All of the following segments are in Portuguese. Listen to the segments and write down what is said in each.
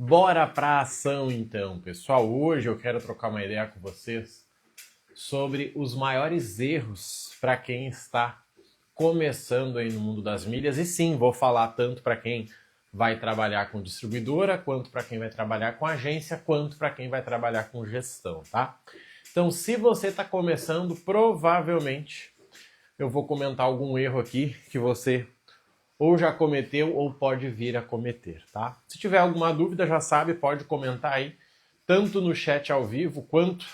Bora pra ação então, pessoal. Hoje eu quero trocar uma ideia com vocês sobre os maiores erros para quem está começando aí no mundo das milhas. E sim, vou falar tanto para quem vai trabalhar com distribuidora, quanto para quem vai trabalhar com agência, quanto para quem vai trabalhar com gestão, tá? Então, se você está começando, provavelmente eu vou comentar algum erro aqui que você ou já cometeu ou pode vir a cometer, tá? Se tiver alguma dúvida, já sabe, pode comentar aí, tanto no chat ao vivo, quanto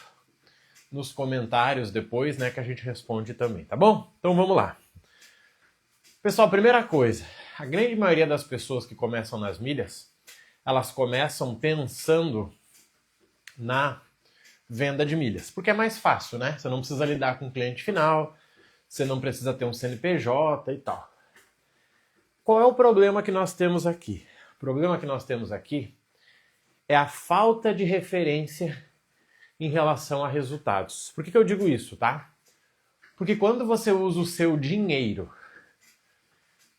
nos comentários depois, né, que a gente responde também, tá bom? Então vamos lá. Pessoal, primeira coisa, a grande maioria das pessoas que começam nas milhas, elas começam pensando na venda de milhas, porque é mais fácil, né? Você não precisa lidar com o cliente final, você não precisa ter um CNPJ e tal. Qual é o problema que nós temos aqui? O problema que nós temos aqui é a falta de referência em relação a resultados. Por que eu digo isso, tá? Porque quando você usa o seu dinheiro,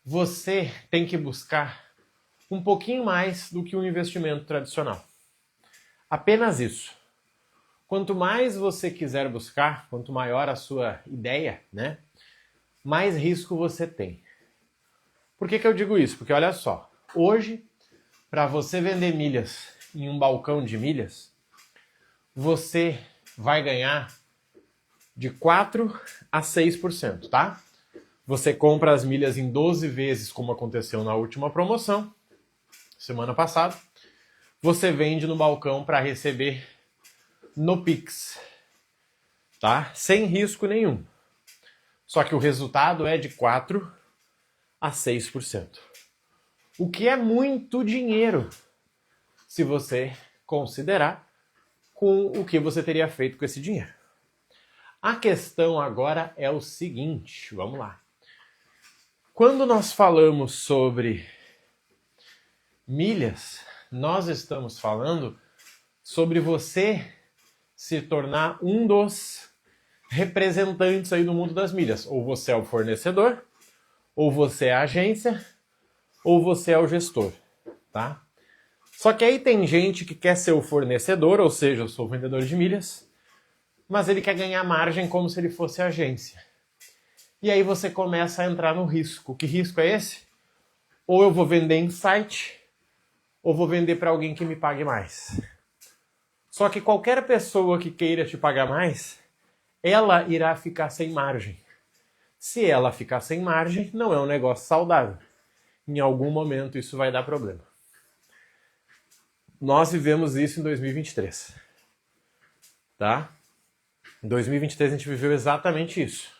você tem que buscar um pouquinho mais do que um investimento tradicional. Apenas isso. Quanto mais você quiser buscar, quanto maior a sua ideia, né, mais risco você tem. Por que eu digo isso? Porque olha só, hoje, para você vender milhas em um balcão de milhas, você vai ganhar de 4 a 6%, tá? Você compra as milhas em 12 vezes, como aconteceu na última promoção, semana passada. Você vende no balcão para receber no Pix, tá? Sem risco nenhum. Só que o resultado é de 4 a 6%. O que é muito dinheiro, se você considerar com o que você teria feito com esse dinheiro. A questão agora é o seguinte, vamos lá. Quando nós falamos sobre milhas, nós estamos falando sobre você se tornar um dos representantes aí do mundo das milhas. Ou você é o fornecedor, ou você é a agência, ou você é o gestor, tá? Só que aí tem gente que quer ser o fornecedor, ou seja, eu sou o vendedor de milhas, mas ele quer ganhar margem como se ele fosse a agência. E aí você começa a entrar no risco. Que risco é esse? Ou eu vou vender em site, ou vou vender para alguém que me pague mais. Só que qualquer pessoa que queira te pagar mais, ela irá ficar sem margem. Se ela ficar sem margem, não é um negócio saudável. Em algum momento isso vai dar problema. Nós vivemos isso em 2023. Tá? Em 2023 a gente viveu exatamente isso.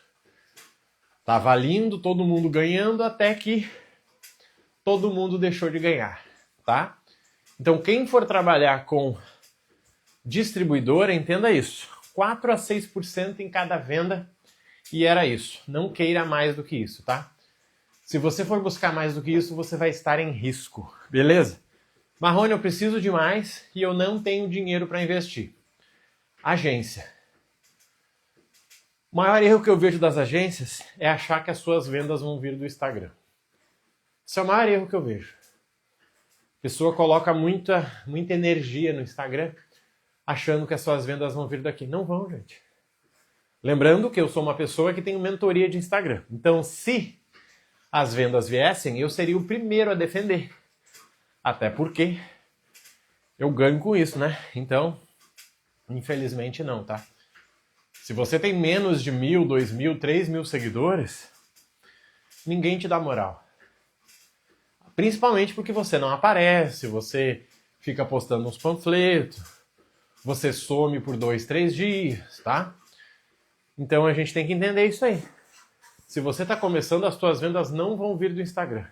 Tava lindo, todo mundo ganhando, até que todo mundo deixou de ganhar. Tá? Então quem for trabalhar com distribuidora, entenda isso. 4 a 6% em cada venda. E era isso. Não queira mais do que isso, tá? Se você for buscar mais do que isso, você vai estar em risco, beleza? Marrone, eu preciso de mais e eu não tenho dinheiro para investir. Agência. O maior erro que eu vejo das agências é achar que as suas vendas vão vir do Instagram. Esse é o maior erro que eu vejo. A pessoa coloca muita energia no Instagram achando que as suas vendas vão vir daqui. Não vão, gente. Lembrando que eu sou uma pessoa que tem mentoria de Instagram. Então, se as vendas viessem, eu seria o primeiro a defender. Até porque eu ganho com isso, né? Então, infelizmente não, tá? Se você tem menos de 1.000, 2.000, 3.000 seguidores, ninguém te dá moral. Principalmente porque você não aparece, você fica postando uns panfletos, você some por 2, 3 dias, tá? Então a gente tem que entender isso aí. Se você está começando, as suas vendas não vão vir do Instagram.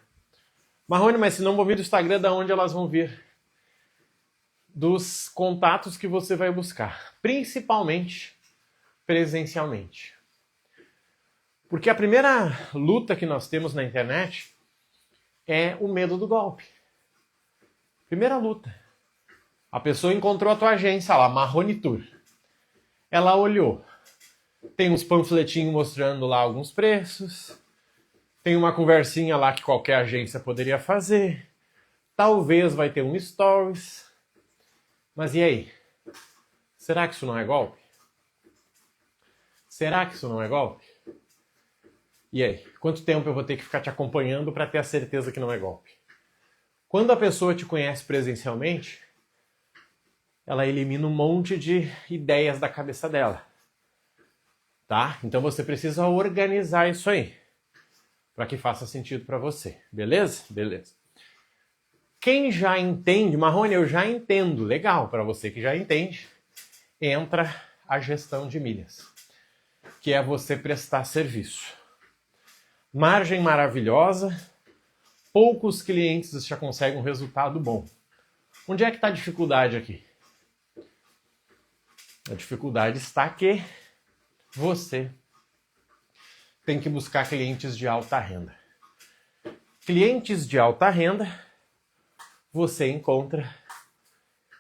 Marrone, mas se não vão vir do Instagram, da onde elas vão vir? Dos contatos que você vai buscar. Principalmente presencialmente. Porque a primeira luta que nós temos na internet é o medo do golpe. Primeira luta. A pessoa encontrou a tua agência lá, Marrone Tour. Ela olhou. Tem uns panfletinhos mostrando lá alguns preços. Tem uma conversinha lá que qualquer agência poderia fazer. Talvez vai ter um stories. Mas e aí? Será que isso não é golpe? Será que isso não é golpe? E aí? Quanto tempo eu vou ter que ficar te acompanhando para ter a certeza que não é golpe? Quando a pessoa te conhece presencialmente, ela elimina um monte de ideias da cabeça dela. Tá? Então você precisa organizar isso aí para que faça sentido para você. Beleza? Beleza. Quem já entende, Marrone, eu já entendo. Legal, para você que já entende, entra a gestão de milhas, que é você prestar serviço. Margem maravilhosa, poucos clientes já conseguem um resultado bom. Onde é que está a dificuldade aqui? A dificuldade está que você tem que buscar clientes de alta renda. Clientes de alta renda você encontra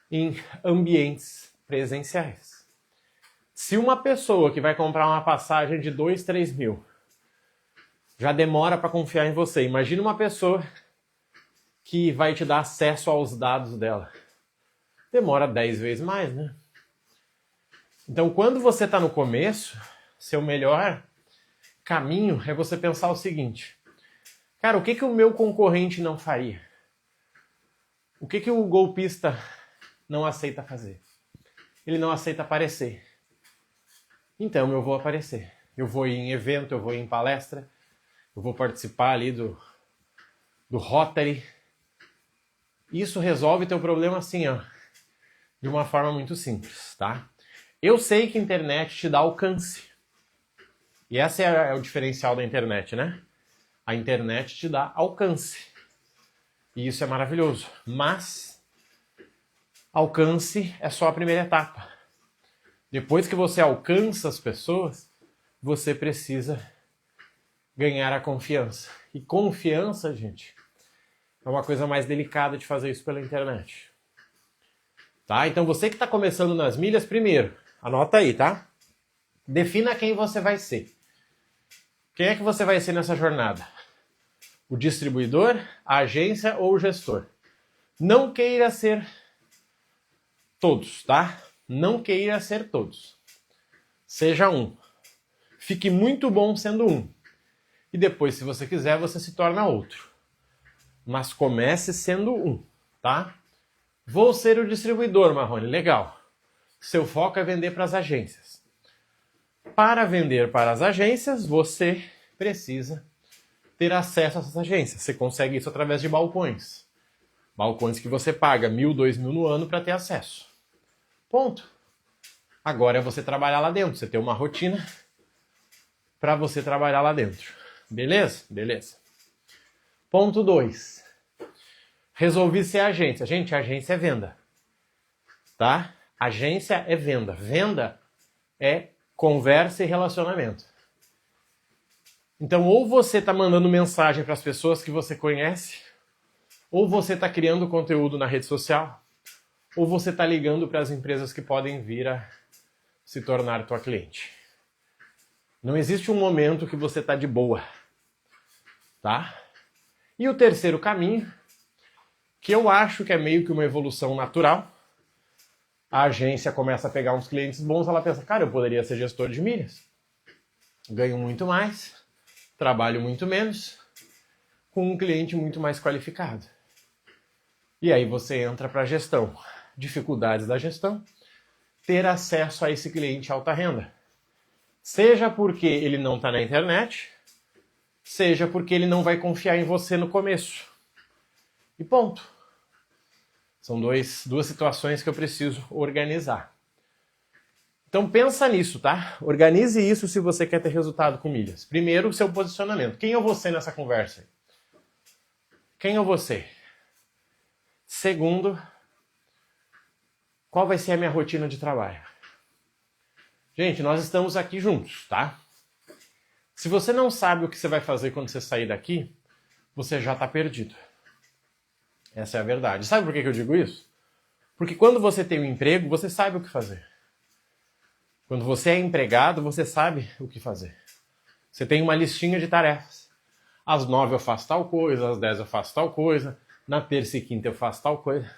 em ambientes presenciais. Se uma pessoa que vai comprar uma passagem de 2, 3 mil já demora para confiar em você, imagina uma pessoa que vai te dar acesso aos dados dela. Demora 10 vezes mais, né? Então, quando você está no começo, seu melhor caminho é você pensar o seguinte: cara, o que o meu concorrente não faria? O que o golpista não aceita fazer? Ele não aceita aparecer. Então eu vou aparecer. Eu vou ir em evento, eu vou ir em palestra, eu vou participar ali do Rotary. Isso resolve teu problema assim, ó, de uma forma muito simples, tá? Eu sei que a internet te dá alcance. E esse é o diferencial da internet, né? A internet te dá alcance. E isso é maravilhoso. Mas alcance é só a primeira etapa. Depois que você alcança as pessoas, você precisa ganhar a confiança. E confiança, gente, é uma coisa mais delicada de fazer isso pela internet. Tá? Então você que está começando nas milhas, primeiro, anota aí, tá? Defina quem você vai ser. Quem é que você vai ser nessa jornada? O distribuidor, a agência ou o gestor? Não queira ser todos, tá? Não queira ser todos. Seja um. Fique muito bom sendo um. E depois, se você quiser, você se torna outro. Mas comece sendo um, tá? Vou ser o distribuidor, Marrone. Legal. Seu foco é vender para as agências. Para vender para as agências, você precisa ter acesso a essas agências. Você consegue isso através de balcões. Balcões que você paga 1.000, 2.000 no ano para ter acesso. Ponto. Agora é você trabalhar lá dentro. Você ter uma rotina para você trabalhar lá dentro. Beleza? Beleza. Ponto 2. Resolvi ser agência. Gente, agência é venda. Tá? Agência é venda. Venda é conversa e relacionamento. Então, ou você está mandando mensagem para as pessoas que você conhece, ou você está criando conteúdo na rede social, ou você está ligando para as empresas que podem vir a se tornar tua cliente. Não existe um momento que você está de boa, tá? E o terceiro caminho, que eu acho que é meio que uma evolução natural, a agência começa a pegar uns clientes bons, ela pensa, cara, eu poderia ser gestor de milhas, ganho muito mais, trabalho muito menos, com um cliente muito mais qualificado. E aí você entra para a gestão. Dificuldades da gestão, ter acesso a esse cliente alta renda. Seja porque ele não está na internet, seja porque ele não vai confiar em você no começo. E ponto. São duas situações que eu preciso organizar. Então pensa nisso, tá? Organize isso se você quer ter resultado com milhas. Primeiro, o seu posicionamento. Quem é você nessa conversa? Quem é você? Segundo, qual vai ser a minha rotina de trabalho? Gente, nós estamos aqui juntos, tá? Se você não sabe o que você vai fazer quando você sair daqui, você já está perdido. Essa é a verdade. Sabe por que eu digo isso? Porque quando você tem um emprego, você sabe o que fazer. Quando você é empregado, você sabe o que fazer. Você tem uma listinha de tarefas. Às 9 eu faço tal coisa, às 10 eu faço tal coisa, na terça e quinta eu faço tal coisa.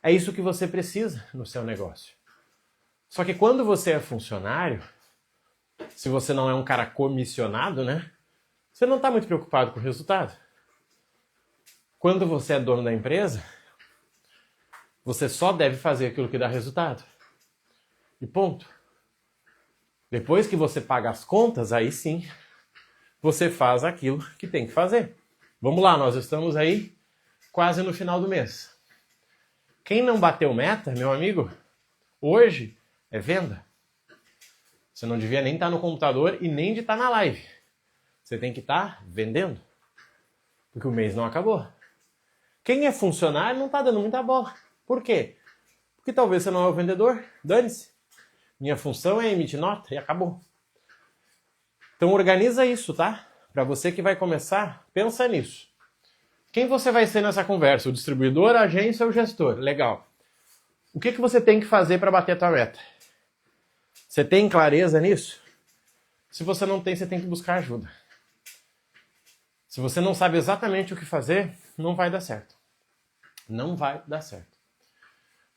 É isso que você precisa no seu negócio. Só que quando você é funcionário, se você não é um cara comissionado, né? Você não está muito preocupado com o resultado. Quando você é dono da empresa, você só deve fazer aquilo que dá resultado. E ponto. Depois que você paga as contas, aí sim, você faz aquilo que tem que fazer. Vamos lá, nós estamos aí quase no final do mês. Quem não bateu meta, meu amigo, hoje é venda. Você não devia nem estar no computador e nem de estar na live. Você tem que estar vendendo. Porque o mês não acabou. Quem é funcionário não está dando muita bola. Por quê? Porque talvez você não é o vendedor. Dane-se. Minha função é emitir nota e acabou. Então organiza isso, tá? Para você que vai começar, pensa nisso. Quem você vai ser nessa conversa? O distribuidor, a agência ou o gestor? Legal. O que você tem que fazer para bater a tua meta? Você tem clareza nisso? Se você não tem, você tem que buscar ajuda. Se você não sabe exatamente o que fazer, não vai dar certo. Não vai dar certo.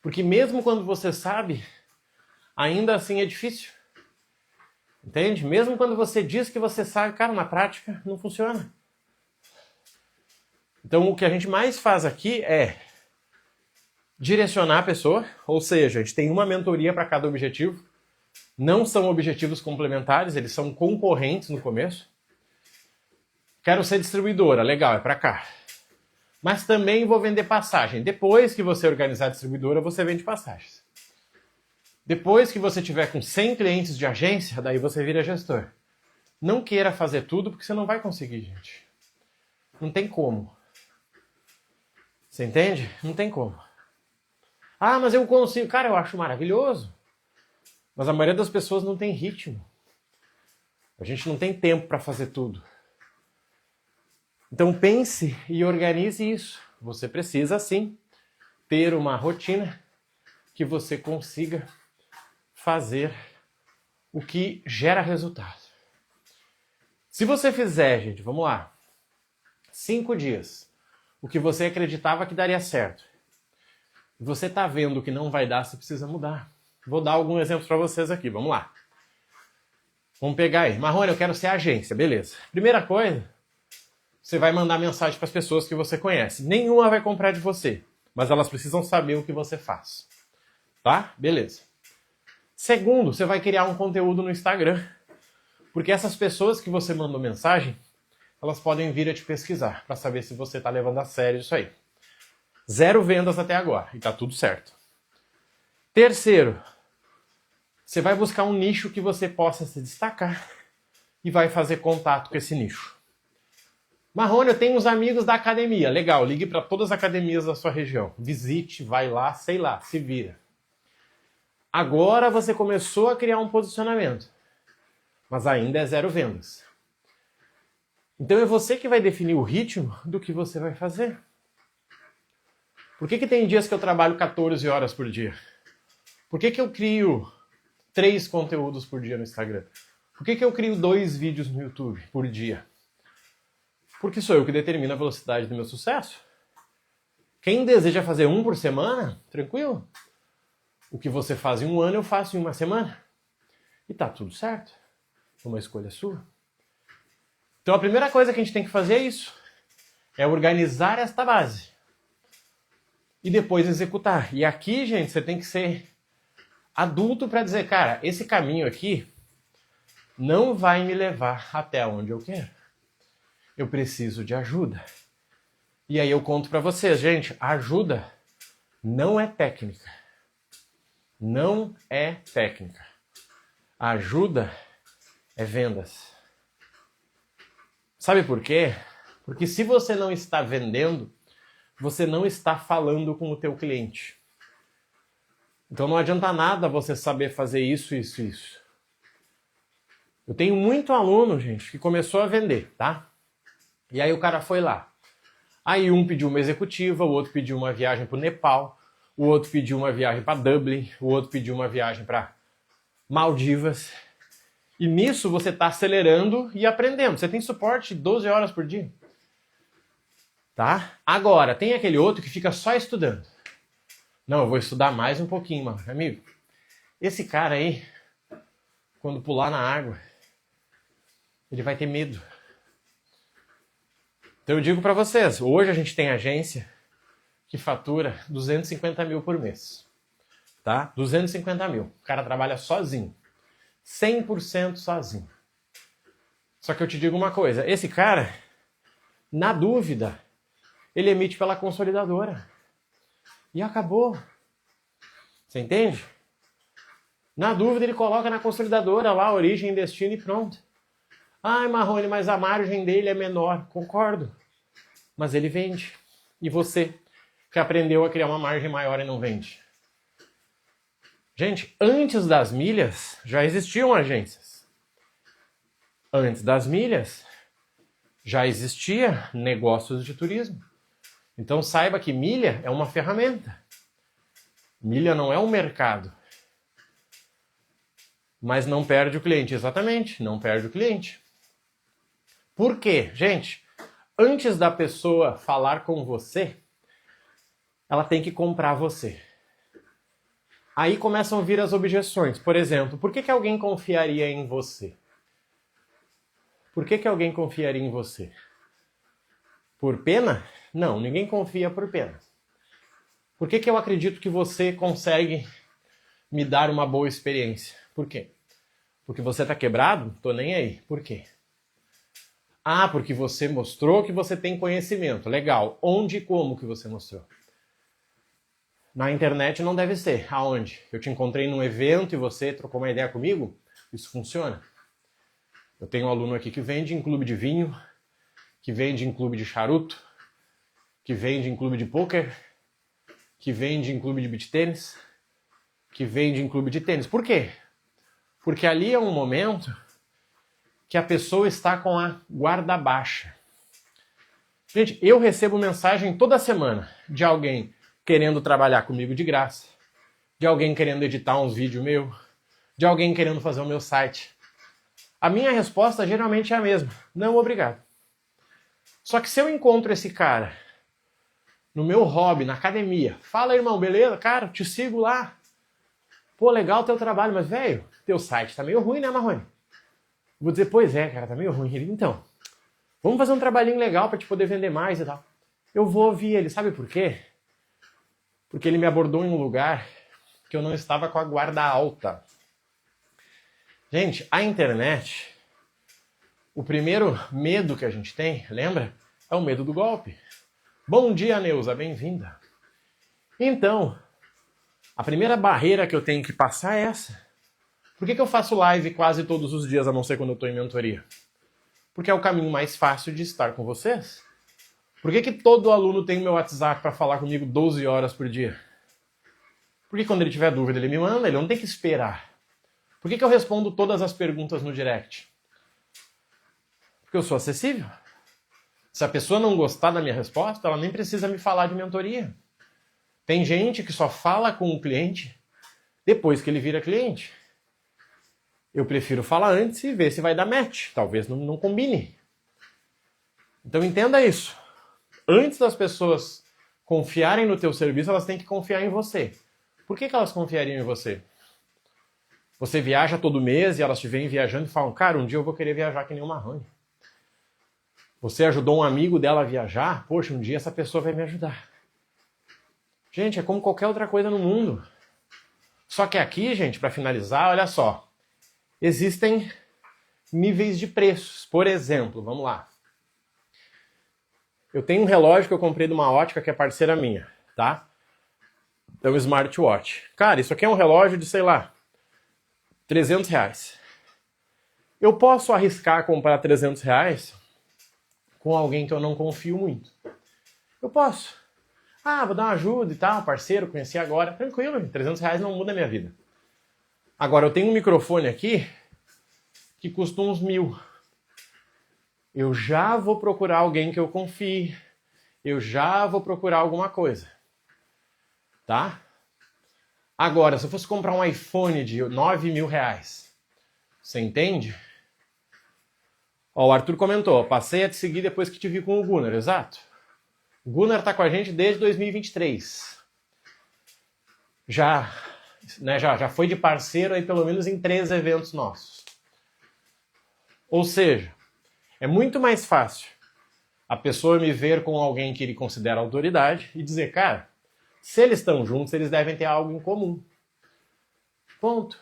Porque mesmo quando você sabe, ainda assim é difícil. Entende? Mesmo quando você diz que você sabe, cara, na prática não funciona. Então o que a gente mais faz aqui é direcionar a pessoa, ou seja, a gente tem uma mentoria para cada objetivo. Não são objetivos complementares, eles são concorrentes no começo. Quero ser distribuidora, legal, é para cá. Mas também vou vender passagem. Depois que você organizar a distribuidora, você vende passagens. Depois que você tiver com 100 clientes de agência, daí você vira gestor. Não queira fazer tudo, porque você não vai conseguir, gente. Não tem como. Você entende? Não tem como. Ah, mas eu consigo. Cara, eu acho maravilhoso. Mas a maioria das pessoas não tem ritmo. A gente não tem tempo para fazer tudo. Então pense e organize isso. Você precisa, sim, ter uma rotina que você consiga fazer o que gera resultado. Se você fizer, gente, vamos lá, 5 dias, o que você acreditava que daria certo, e você está vendo que não vai dar, você precisa mudar. Vou dar alguns exemplos para vocês aqui, vamos lá. Vamos pegar aí. Marrone, eu quero ser agência, beleza. Primeira coisa, você vai mandar mensagem para as pessoas que você conhece. Nenhuma vai comprar de você, mas elas precisam saber o que você faz. Tá? Beleza. Segundo, você vai criar um conteúdo no Instagram, porque essas pessoas que você mandou mensagem, elas podem vir a te pesquisar para saber se você está levando a sério isso aí. 0 vendas até agora, e tá tudo certo. Terceiro, você vai buscar um nicho que você possa se destacar e vai fazer contato com esse nicho. Marrone, eu tenho uns amigos da academia. Legal, ligue para todas as academias da sua região. Visite, vai lá, sei lá, se vira. Agora você começou a criar um posicionamento, mas ainda é 0 vendas. Então é você que vai definir o ritmo do que você vai fazer. Por que tem dias que eu trabalho 14 horas por dia? Por que eu crio 3 conteúdos por dia no Instagram? Por que eu crio 2 vídeos no YouTube por dia? Porque sou eu que determino a velocidade do meu sucesso. Quem deseja fazer 1 por semana, tranquilo. O que você faz em 1 ano, eu faço em 1 semana. E tá tudo certo. É uma escolha sua. Então a primeira coisa que a gente tem que fazer é isso. É organizar esta base. E depois executar. E aqui, gente, você tem que ser adulto para dizer, cara, esse caminho aqui não vai me levar até onde eu quero. Eu preciso de ajuda. E aí eu conto para vocês, gente, ajuda não é técnica. Não é técnica. Ajuda é vendas. Sabe por quê? Porque se você não está vendendo, você não está falando com o teu cliente. Então não adianta nada você saber fazer isso, isso, isso. Eu tenho muito aluno, gente, que começou a vender, tá? E aí o cara foi lá. Aí um pediu uma executiva, o outro pediu uma viagem para o Nepal, o outro pediu uma viagem para Dublin, o outro pediu uma viagem para Maldivas. E nisso você está acelerando e aprendendo. Você tem suporte 12 horas por dia. Tá? Agora, tem aquele outro que fica só estudando. Não, eu vou estudar mais um pouquinho, mano. Amigo, esse cara aí, quando pular na água, ele vai ter medo. Então eu digo para vocês, hoje a gente tem agência que fatura 250 mil por mês. Tá? 250 mil. O cara trabalha sozinho. 100% sozinho. Só que eu te digo uma coisa, esse cara, na dúvida, ele emite pela consolidadora. E acabou. Você entende? Na dúvida, ele coloca na consolidadora lá, origem, destino e pronto. Ai, Marrone, mas a margem dele é menor. Concordo. Mas ele vende. E você, que aprendeu a criar uma margem maior e não vende? Gente, antes das milhas, já existiam agências. Antes das milhas, já existia negócios de turismo. Então saiba que milha é uma ferramenta. Milha não é um mercado. Mas não perde o cliente. Exatamente, não perde o cliente. Por quê? Gente, antes da pessoa falar com você, ela tem que comprar você. Aí começam a vir as objeções. Por exemplo, por que alguém confiaria em você? Por que alguém confiaria em você? Por pena? Não, ninguém confia por pena. Por que eu acredito que você consegue me dar uma boa experiência? Por quê? Porque você está quebrado? Tô nem aí. Por quê? Ah, porque você mostrou que você tem conhecimento. Legal. Onde e como que você mostrou? Na internet não deve ser. Aonde? Eu te encontrei num evento e você trocou uma ideia comigo? Isso funciona? Eu tenho um aluno aqui que vende em clube de vinho, que vende em clube de charuto, que vende em clube de pôquer, que vende em clube de beach tênis, que vende em clube de tênis. Por quê? Porque ali é um momento que a pessoa está com a guarda baixa. Gente, eu recebo mensagem toda semana de alguém querendo trabalhar comigo de graça, de alguém querendo editar uns vídeos meu, de alguém querendo fazer o meu site. A minha resposta geralmente é a mesma. Não, obrigado. Só que se eu encontro esse cara no meu hobby, na academia, fala, irmão, beleza? Cara, te sigo lá. Pô, legal o teu trabalho, mas, velho, teu site tá meio ruim, né, Marrone? Vou dizer, pois é, cara, tá meio ruim. Ele, então, vamos fazer um trabalhinho legal pra te poder vender mais e tal. Eu vou ouvir ele, sabe por quê? Porque ele me abordou em um lugar que eu não estava com a guarda alta. Gente, a internet, o primeiro medo que a gente tem, lembra? É o medo do golpe. Bom dia, Neuza, bem-vinda. Então, a primeira barreira que eu tenho que passar é essa. Por que eu faço live quase todos os dias, a não ser quando eu estou em mentoria? Porque é o caminho mais fácil de estar com vocês. Por que todo aluno tem o meu WhatsApp para falar comigo 12 horas por dia? Porque quando ele tiver dúvida, ele me manda, ele não tem que esperar. Por que eu respondo todas as perguntas no direct? Porque eu sou acessível. Se a pessoa não gostar da minha resposta, ela nem precisa me falar de mentoria. Tem gente que só fala com o cliente depois que ele vira cliente. Eu prefiro falar antes e ver se vai dar match. Talvez não combine. Então entenda isso. Antes das pessoas confiarem no teu serviço, elas têm que confiar em você. Por que elas confiariam em você? Você viaja todo mês e elas te vêm viajando e falam, cara, um dia eu vou querer viajar que nem o Marrone. Você ajudou um amigo dela a viajar, poxa, um dia essa pessoa vai me ajudar. Gente, é como qualquer outra coisa no mundo. Só que aqui, gente, para finalizar, olha só. Existem níveis de preços. Por exemplo, vamos lá. Eu tenho um relógio que eu comprei de uma ótica que é parceira minha, tá? É um smartwatch. Cara, isso aqui é um relógio de, sei lá, R$300. Eu posso arriscar comprar R$300 com alguém que eu não confio muito. Eu posso. Ah, vou dar uma ajuda e tal, parceiro, conheci agora. Tranquilo, R$300 não muda a minha vida. Agora, eu tenho um microfone aqui que custa uns 1.000. Eu já vou procurar alguém que eu confie. Eu já vou procurar alguma coisa. Tá? Agora, se eu fosse comprar um iPhone de R$9.000, você entende? Ó, o Arthur comentou, passei a te seguir depois que te vi com o Gunnar, exato. O Gunnar tá com a gente desde 2023. já foi de parceiro aí pelo menos em 3 eventos nossos. Ou seja, é muito mais fácil a pessoa me ver com alguém que ele considera autoridade e dizer, cara, se eles estão juntos, eles devem ter algo em comum. Ponto.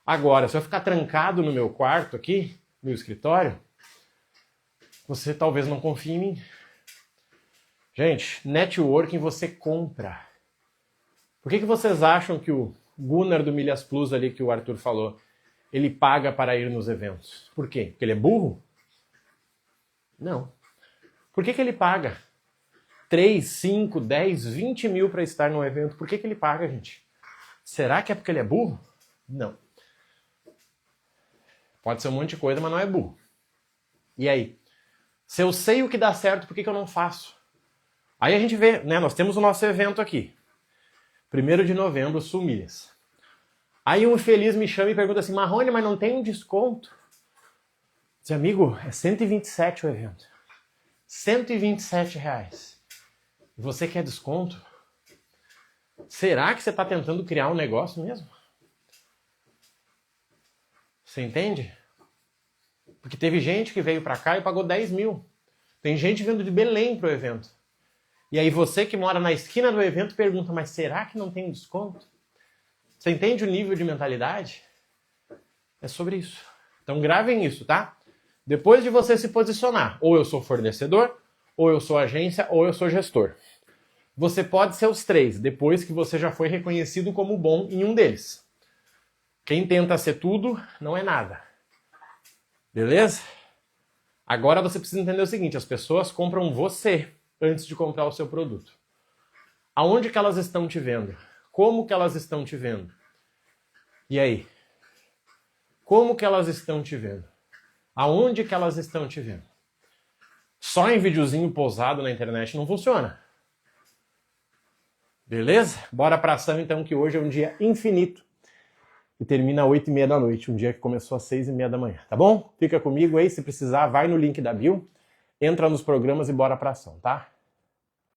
Agora, se eu ficar trancado no meu quarto aqui, no meu escritório, você talvez não confie em mim. Gente, networking você compra. Por que vocês acham que o Gunnar do Milhas Plus ali que o Arthur falou, ele paga para ir nos eventos? Por quê? Porque ele é burro? Não. Por que ele paga 3, 5, 10, 20 mil para estar num evento? Por que ele paga, gente? Será que é porque ele é burro? Não. Pode ser um monte de coisa, mas não é burro. E aí? Se eu sei o que dá certo, por que eu não faço? Aí a gente vê, né? Nós temos o nosso evento aqui. 1º de novembro, Sul Milhas. Aí um infeliz me chama e pergunta assim, Marrone, mas não tem um desconto? Diz, amigo, é 127 o evento. 127 reais. E você quer desconto? Será que você está tentando criar um negócio mesmo? Você entende? Porque teve gente que veio para cá e pagou 10 mil. Tem gente vindo de Belém para o evento. E aí você que mora na esquina do evento pergunta, mas será que não tem desconto? Você entende o nível de mentalidade? É sobre isso. Então gravem isso, tá? Depois de você se posicionar, ou eu sou fornecedor, ou eu sou agência, ou eu sou gestor. Você pode ser os 3, depois que você já foi reconhecido como bom em um deles. Quem tenta ser tudo, não é nada. Beleza? Agora você precisa entender o seguinte, as pessoas compram você antes de comprar o seu produto. Aonde que elas estão te vendo? Como que elas estão te vendo? E aí? Como que elas estão te vendo? Aonde que elas estão te vendo? Só em videozinho posado na internet não funciona. Beleza? Bora pra ação então, que hoje é um dia infinito. E termina às 8h30 da noite, um dia que começou às 6h30 da manhã, tá bom? Fica comigo aí, se precisar, vai no link da bio, entra nos programas e bora pra ação, tá?